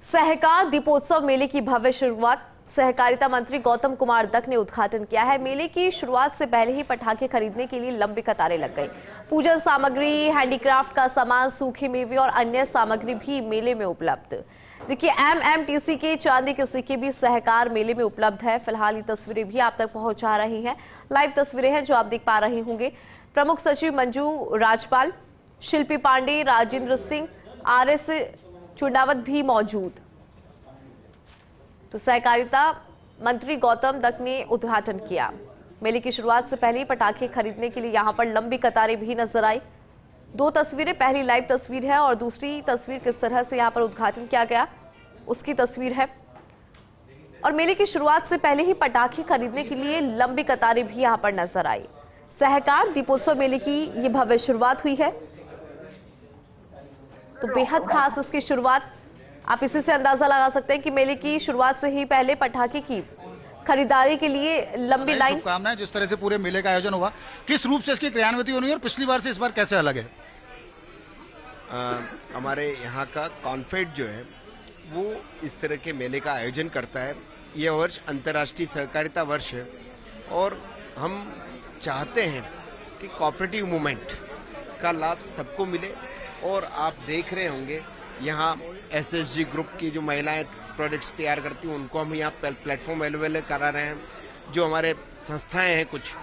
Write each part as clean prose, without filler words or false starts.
सहकार दीपोत्सव मेले की भव्य शुरुआत सहकारिता मंत्री गौतम कुमार दत्त ने उद्घाटन किया है। मेले की शुरुआत से पहले ही पटाखे खरीदने के लिए लंबी कतारें लग गई। पूजन सामग्री, हैंडीक्राफ्ट का सामान, सूखे मेवे और अन्य सामग्री भी मेले में उपलब्ध। देखिए, एमएमटीसी के चांदी के सिक्के भी सहकार मेले में उपलब्ध है। फिलहाल ये तस्वीरें भी आप तक पहुंचा रही हैं। लाइव तस्वीरें हैं जो आप देख पा रहे होंगे। प्रमुख सचिव मंजू राजपाल, शिल्पी पांडे, राजेंद्र सिंह, आरएस चुंडावत भी मौजूद। तो सहकारिता मंत्री गौतम दत्त ने उद्घाटन किया। मेले की शुरुआत से पहले ही पटाखे खरीदने के लिए यहां पर लंबी कतारें भी नजर आई। दो तस्वीरें, पहली लाइव तस्वीर है और दूसरी तस्वीर किस तरह से यहां पर उद्घाटन किया गया उसकी तस्वीर है। और मेले की शुरुआत से पहले ही पटाखे खरीदने के लिए लंबी कतारें भी यहां पर नजर आई। सहकार दीपोत्सव मेले की ये भव्य शुरुआत हुई है, तो बेहद खास इसकी शुरुआत। आप इसी से अंदाजा लगा सकते हैं कि मेले की शुरुआत से ही पहले पटाखे की खरीदारी के लिए लंबी लाइन। शुभकामनाएं। जिस तरह से पूरे मेले का आयोजन हुआ, किस रूप से इसकी क्रियान्विति होनी है और पिछली बार से इस बार कैसे अलग है? हमारे यहाँ का कॉन्फेड जो है वो इस तरह के मेले का आयोजन करता है। यह वर्ष अंतर्राष्ट्रीय सहकारिता वर्ष है और हम चाहते हैं कि कोऑपरेटिव मूवमेंट का लाभ सबको मिले। और आप देख रहे होंगे यहाँ एसएसजी ग्रुप की जो महिलाएं प्रोडक्ट्स तैयार करती हैं उनको हम यहाँ प्लेटफॉर्म अवेलेबल करा रहे हैं। जो हमारे संस्थाएं हैं, कुछ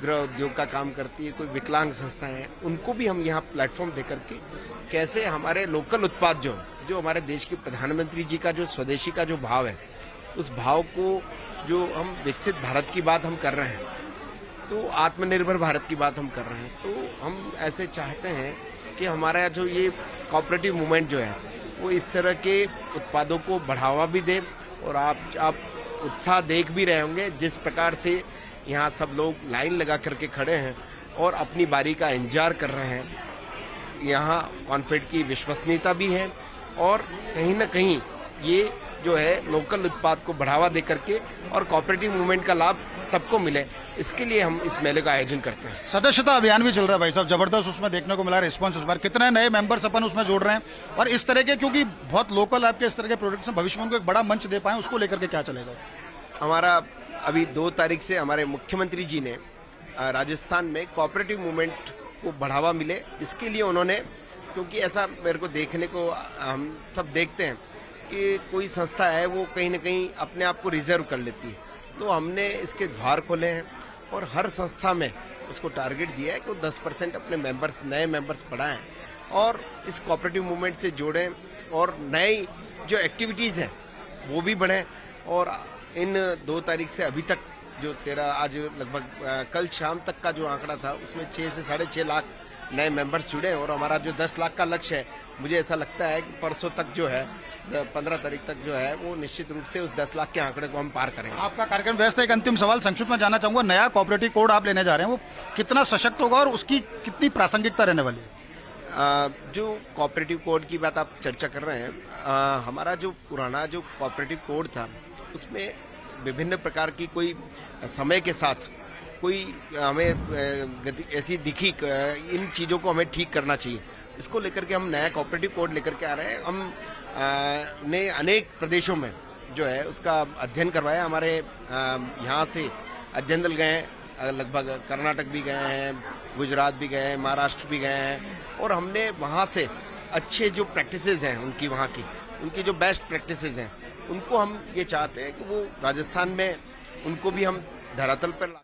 गृह उद्योग का काम करती है, कोई विकलांग संस्थाएं हैं, उनको भी हम यहाँ प्लेटफॉर्म दे करके कैसे हमारे लोकल उत्पाद जो हमारे देश के प्रधानमंत्री जी का जो स्वदेशी का जो भाव है, उस भाव को जो हम विकसित भारत की बात हम कर रहे हैं, तो आत्मनिर्भर भारत की बात हम कर रहे हैं, तो हम ऐसे चाहते हैं कि हमारा जो ये कोऑपरेटिव मूवमेंट जो है वो इस तरह के उत्पादों को बढ़ावा भी दे। और आप उत्साह देख भी रहे होंगे जिस प्रकार से यहाँ सब लोग लाइन लगा करके खड़े हैं और अपनी बारी का इंतजार कर रहे हैं। यहाँ कॉन्फेड की विश्वसनीयता भी है और कहीं ना कहीं ये जो है लोकल उत्पाद को बढ़ावा दे करके और कोऑपरेटिव मूवमेंट का लाभ सबको मिले, इसके लिए हम इस मेले का आयोजन करते हैं। सदस्यता अभियान भी चल रहा है भाई साहब, जबरदस्त उसमें देखने को मिला रिस्पांस। इस बार कितने नए मेंबर्स अपन उसमें जोड़ रहे हैं और इस तरह के, क्योंकि बहुत लोकल आपके इस तरह के प्रोडक्ट्स में भविष्य में उनको एक बड़ा मंच दे पाए, उसको लेकर के क्या चलेगा? हमारा अभी 2 तारीख से हमारे मुख्यमंत्री जी ने राजस्थान में कोऑपरेटिव मूवमेंट को बढ़ावा मिले, इसके लिए उन्होंने, क्योंकि ऐसा मेरे को देखने को हम सब देखते हैं कि कोई संस्था है वो कहीं ना कहीं अपने आप को रिजर्व कर लेती है, तो हमने इसके द्वार खोले हैं और हर संस्था में उसको टारगेट दिया है कि 10% अपने मेंबर्स, नए मेंबर्स बढ़ाएं और इस कोऑपरेटिव मूवमेंट से जोड़ें और नई जो एक्टिविटीज़ हैं वो भी बढ़ें। और इन 2 तारीख से अभी तक जो 13 आज लगभग कल शाम तक का जो आंकड़ा था उसमें 6 से 6.5 लाख नए मेंबर्स जुड़े और हमारा जो 10 लाख का लक्ष्य है, मुझे ऐसा लगता है कि परसों तक जो है 15 तारीख तक जो है वो निश्चित रूप से उस 10 लाख के आंकड़े को हम पार करेंगे। आपका कार्यक्रम व्यस्त है। एक अंतिम सवाल संक्षिप्त में जानना चाहूंगा, नया कोऑपरेटिव कोड आप लेने जा रहे हैं वो कितना सशक्त होगा और उसकी कितनी प्रासंगिकता रहने वाली है? जो कोऑपरेटिव कोड की बात आप चर्चा कर रहे हैं, हमारा जो पुराना जो कोऑपरेटिव कोड था उसमें विभिन्न प्रकार की कोई समय के साथ कोई हमें ऐसी दिखी, इन चीज़ों को हमें ठीक करना चाहिए, इसको लेकर के हम नया कोऑपरेटिव कोड लेकर के आ रहे हैं। हम ने अनेक प्रदेशों में जो है उसका अध्ययन करवाया। हमारे यहाँ से अध्ययन दल गए हैं, लगभग कर्नाटक भी गए हैं, गुजरात भी गए हैं, महाराष्ट्र भी गए हैं और हमने वहाँ से अच्छे जो प्रैक्टिसेस हैं उनकी, वहाँ की उनकी जो बेस्ट प्रैक्टिसेस हैं उनको हम ये चाहते हैं कि वो राजस्थान में उनको भी हम धरातल पर